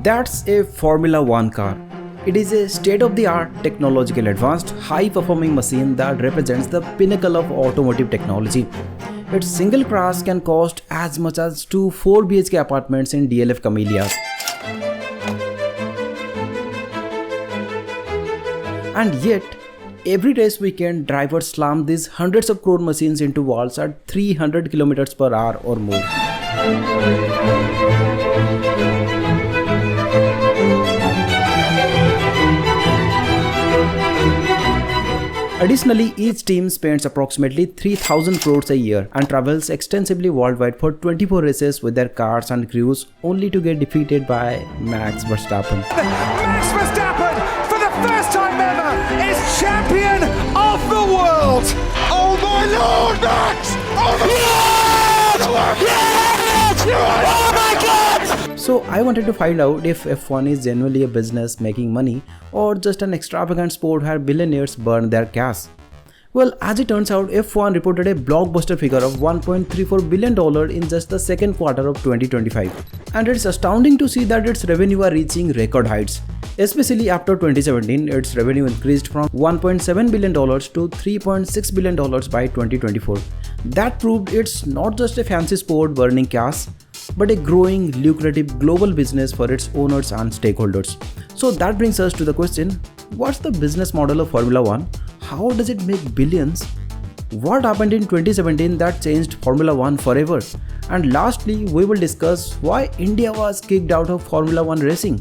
That's a Formula 1 car. It is a state-of-the-art, technologically advanced, high-performing machine that represents the pinnacle of automotive technology. Its single crash can cost as much as 2 4 BHK apartments in DLF Camellias. And yet, every race weekend, drivers slam these hundreds of crore machines into walls at 300 km per hour or more. Additionally, each team spends approximately 3,000 crores a year and travels extensively worldwide for 24 races with their cars and crews, only to get defeated by Max Verstappen. Max Verstappen, for the first time ever, is champion of the world! Oh my lord, Max! Oh my lord! Yes! Oh my god! So I wanted to find out if F1 is genuinely a business making money or just an extravagant sport where billionaires burn their cash. Well, as it turns out, F1 reported a blockbuster figure of $1.34 billion in just the second quarter of 2025. And it's astounding to see that its revenue are reaching record heights. Especially after 2017, its revenue increased from $1.7 billion to $3.6 billion by 2024. That proved it's not just a fancy sport burning cash, but a growing, lucrative global business for its owners and stakeholders. So that brings us to the question, what's the business model of Formula 1? How does it make billions? What happened in 2017 that changed Formula 1 forever? And lastly, we will discuss why India was kicked out of Formula 1 racing.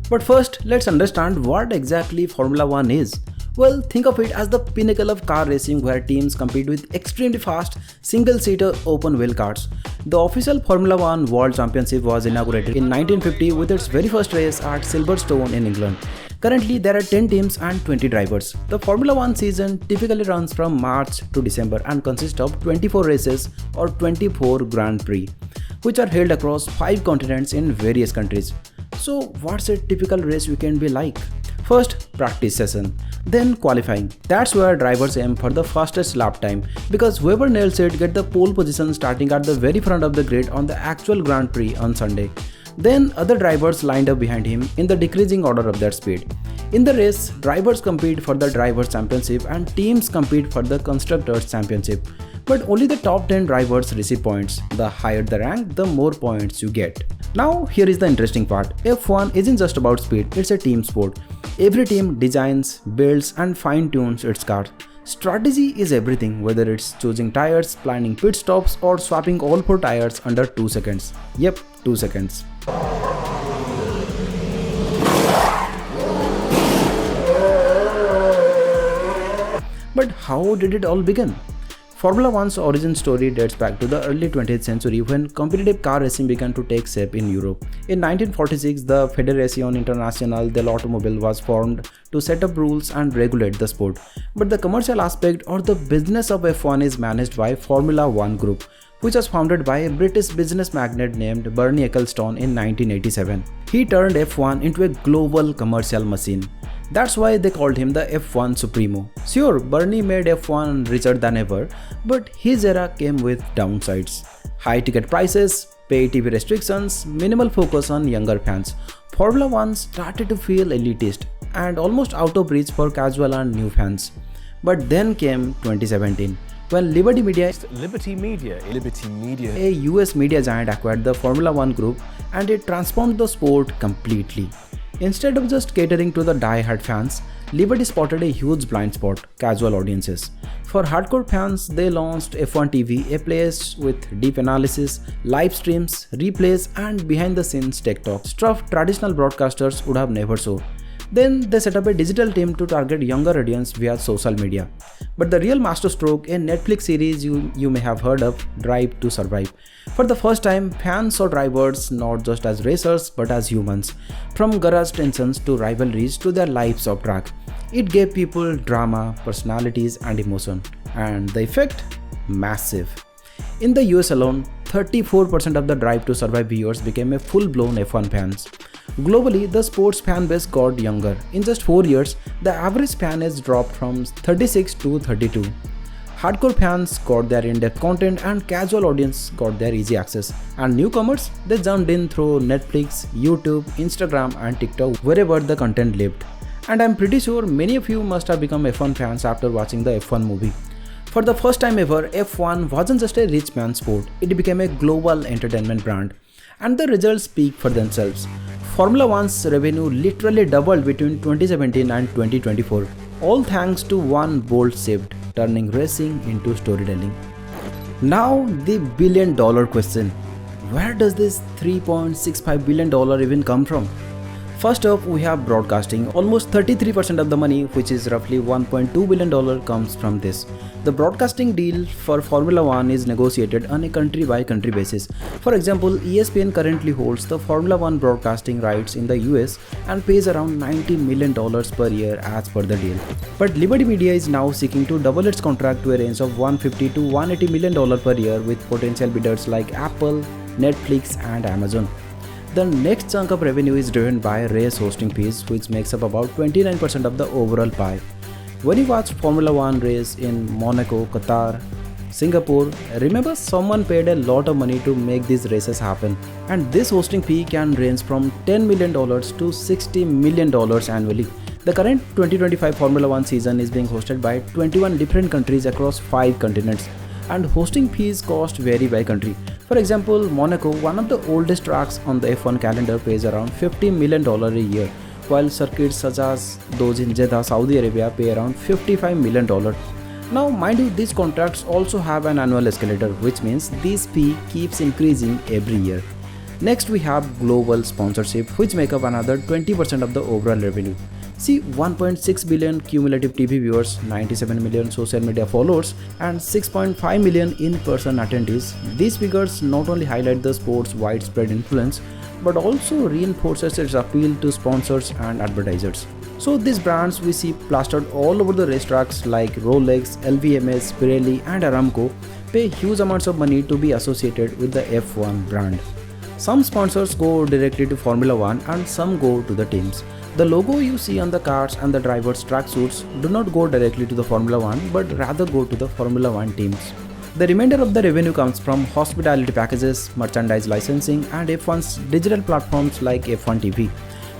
But first, let's understand what exactly Formula 1 is. Well, think of it as the pinnacle of car racing where teams compete with extremely fast, single-seater open-wheel cars. The official Formula 1 World Championship was inaugurated in 1950 with its very first race at Silverstone in England. Currently, there are 10 teams and 20 drivers. The Formula 1 season typically runs from March to December and consists of 24 races or 24 Grand Prix, which are held across 5 continents in various countries. So, what's a typical race weekend be like? First, practice session. Then qualifying. That's where drivers aim for the fastest lap time, because whoever nails it get the pole position starting at the very front of the grid on the actual Grand Prix on Sunday. Then other drivers lined up behind him in the decreasing order of their speed. In the race, drivers compete for the Drivers' Championship and teams compete for the Constructors' Championship. But only the top 10 drivers receive points. The higher the rank, the more points you get. Now here is the interesting part. F1 isn't just about speed, it's a team sport. Every team designs, builds and fine-tunes its car. Strategy is everything, whether it's choosing tires, planning pit stops or swapping all 4 tires under 2 seconds. Yep, 2 seconds. But how did it all begin? Formula 1's origin story dates back to the early 20th century when competitive car racing began to take shape in Europe. In 1946, the Fédération Internationale de l'Automobile was formed to set up rules and regulate the sport. But the commercial aspect or the business of F1 is managed by Formula 1 Group, which was founded by a British business magnate named Bernie Ecclestone in 1987. He turned F1 into a global commercial machine. That's why they called him the F1 Supremo. Sure, Bernie made F1 richer than ever, but his era came with downsides. High ticket prices, pay TV restrictions, minimal focus on younger fans. Formula 1 started to feel elitist and almost out of reach for casual and new fans. But then came 2017, when Liberty Media, a US media giant, acquired the Formula 1 group, and it transformed the sport completely. Instead of just catering to the die-hard fans, Liberty spotted a huge blind spot: casual audiences. For hardcore fans, they launched F1 TV, a place with deep analysis, live streams, replays and behind-the-scenes tech talk, stuff traditional broadcasters would have never shown. Then they set up a digital team to target younger audience via social media. But the real masterstroke, a Netflix series you may have heard of, Drive to Survive. For the first time, fans saw drivers not just as racers but as humans, from garage tensions to rivalries to their lives off track. It gave people drama, personalities and emotion. And the effect? Massive. In the US alone, 34% of the Drive to Survive viewers became a full-blown F1 fans. Globally, the sports fan base got younger. In just 4 years, the average fan has dropped from 36 to 32. Hardcore fans got their in-depth content and casual audience got their easy access. And newcomers, they jumped in through Netflix, YouTube, Instagram and TikTok, wherever the content lived. And I'm pretty sure many of you must have become F1 fans after watching the F1 movie. For the first time ever, F1 wasn't just a rich man's sport, it became a global entertainment brand. And the results speak for themselves. Formula 1's revenue literally doubled between 2017 and 2024, all thanks to one bold shift, turning racing into storytelling. Now the billion-dollar question. Where does this $3.65 billion even come from? First up, we have broadcasting. Almost 33% of the money, which is roughly $1.2 billion, comes from this. The broadcasting deal for Formula 1 is negotiated on a country-by-country basis. For example, ESPN currently holds the Formula 1 broadcasting rights in the US and pays around $90 million per year as per the deal. But Liberty Media is now seeking to double its contract to a range of $150 to $180 million per year with potential bidders like Apple, Netflix and Amazon. The next chunk of revenue is driven by race hosting fees, which makes up about 29% of the overall pie. When you watch Formula 1 race in Monaco, Qatar, Singapore, remember someone paid a lot of money to make these races happen. And this hosting fee can range from $10 million to $60 million annually. The current 2025 Formula 1 season is being hosted by 21 different countries across 5 continents. And hosting fees cost vary by country. For example, Monaco, one of the oldest tracks on the F1 calendar, pays around $50 million a year, while circuits such as those in Jeddah, Saudi Arabia pay around $55 million. Now mind you, these contracts also have an annual escalator, which means this fee keeps increasing every year. Next we have global sponsorship, which make up another 20% of the overall revenue. See, 1.6 billion cumulative TV viewers, 97 million social media followers and 6.5 million in-person attendees. These figures not only highlight the sport's widespread influence but also reinforces its appeal to sponsors and advertisers. So these brands we see plastered all over the racetracks like Rolex, LVMH, Pirelli and Aramco pay huge amounts of money to be associated with the F1 brand. Some sponsors go directly to Formula 1 and some go to the teams. The logo you see on the cars and the drivers' tracksuits do not go directly to the Formula 1 but rather go to the Formula 1 teams. The remainder of the revenue comes from hospitality packages, merchandise licensing and F1's digital platforms like F1 TV.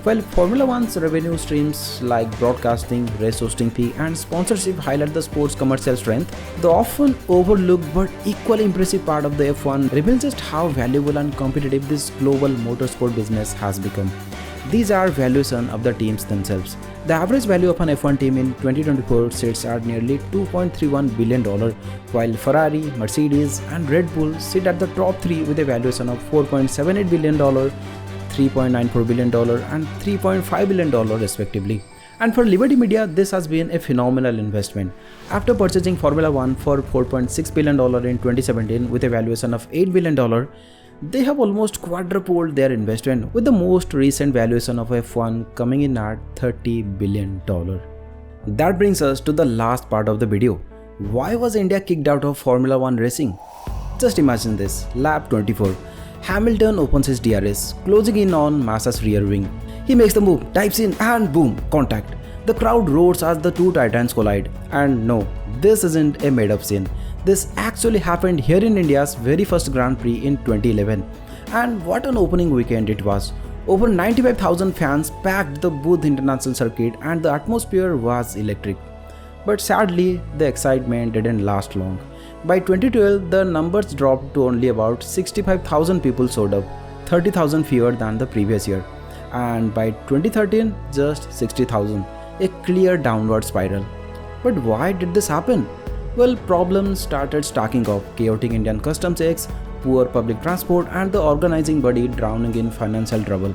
While Formula 1's revenue streams like broadcasting, race hosting fee and sponsorship highlight the sport's commercial strength, the often overlooked but equally impressive part of the F1 reveals just how valuable and competitive this global motorsport business has become. These are valuation of the teams themselves. The average value of an F1 team in 2024 sits at nearly $2.31 billion, while Ferrari, Mercedes and Red Bull sit at the top 3 with a valuation of $4.78 billion, $3.94 billion and $3.5 billion respectively. And for Liberty Media, this has been a phenomenal investment. After purchasing Formula 1 for $4.6 billion in 2017 with a valuation of $8 billion, they have almost quadrupled their investment, with the most recent valuation of F1 coming in at $30 billion. That brings us to the last part of the video. Why was India kicked out of Formula 1 racing? Just imagine this, lap 24. Hamilton opens his DRS, closing in on Massa's rear wing. He makes the move, dives in and boom, contact. The crowd roars as the two titans collide. And no, this isn't a made-up scene. This actually happened here in India's very first Grand Prix in 2011. And what an opening weekend it was. Over 95,000 fans packed the Budh International Circuit and the atmosphere was electric. But sadly, the excitement didn't last long. By 2012, the numbers dropped to only about 65,000 people showed up, 30,000 fewer than the previous year. And by 2013, just 60,000, a clear downward spiral. But why did this happen? Well, problems started stacking up, chaotic Indian customs checks, poor public transport and the organizing body drowning in financial trouble.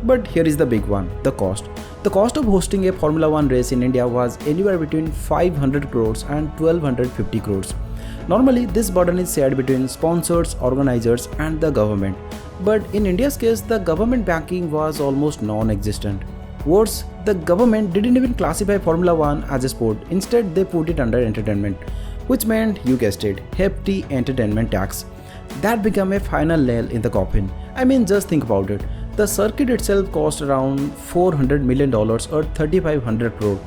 But here is the big one, the cost. The cost of hosting a Formula 1 race in India was anywhere between 500 crores and 1250 crores. Normally, this burden is shared between sponsors, organizers and the government. But in India's case, the government backing was almost non-existent. Worse, the government didn't even classify Formula 1 as a sport. Instead, they put it under entertainment, which meant, you guessed it, hefty entertainment tax. That became a final nail in the coffin. I mean, just think about it. The circuit itself cost around $400 million or 3,500 crore.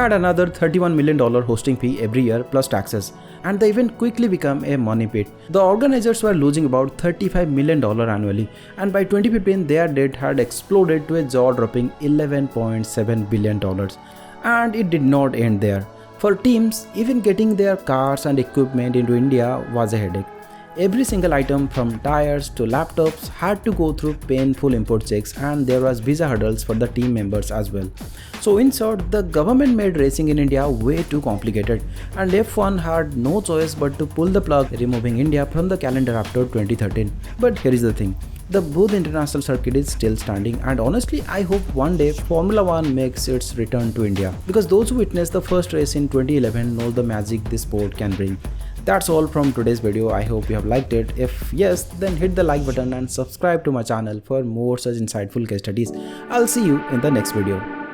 add another $31 million hosting fee every year plus taxes, and the event quickly became a money pit. The organizers were losing about $35 million annually, and by 2015 their debt had exploded to a jaw-dropping $11.7 billion. And it did not end there. For teams, even getting their cars and equipment into India was a headache. Every single item from tires to laptops had to go through painful import checks, and there was visa hurdles for the team members as well. So in short, the government made racing in India way too complicated, and F1 had no choice but to pull the plug, removing India from the calendar after 2013. But here is the thing. The Bhuj International Circuit is still standing, and honestly I hope one day Formula 1 makes its return to India, because those who witnessed the first race in 2011 know the magic this sport can bring. That's all from today's video. I hope you have liked it. If yes, then hit the like button and subscribe to my channel for more such insightful case studies. I'll see you in the next video.